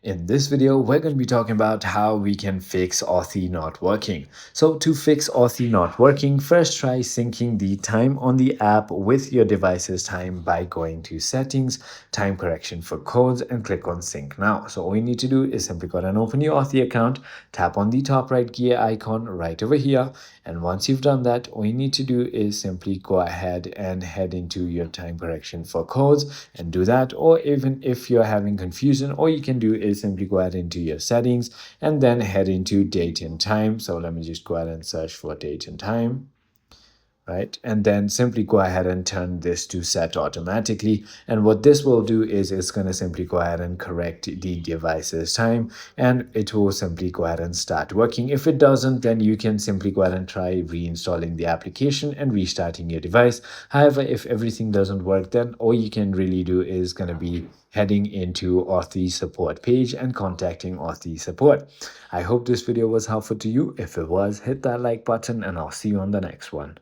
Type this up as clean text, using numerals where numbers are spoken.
In this video, we're going to be talking about how we can fix Authy not working. So to fix Authy not working, first try syncing the time on the app with your device's time by going to settings, time correction for codes, and click on sync now. So all you need to do is simply go and open your Authy account, tap on the top right gear icon right over here. And once you've done that, all you need to do is simply go ahead and head into your time correction for codes and do that. Or even if you're having confusion, all you can do is simply go ahead into your settings and then head into date and time. So let me just go ahead and search for date and time. Right, and then simply go ahead and turn this to set automatically. And what this will do is it's going to simply go ahead and correct the device's time, and it will simply go ahead and start working. If it doesn't, then you can simply go ahead and try reinstalling the application and restarting your device. However, if everything doesn't work, then all you can really do is going to be heading into Authy support page and contacting Authy support. I hope this video was helpful to you. If it was, hit that like button and I'll see you on the next one.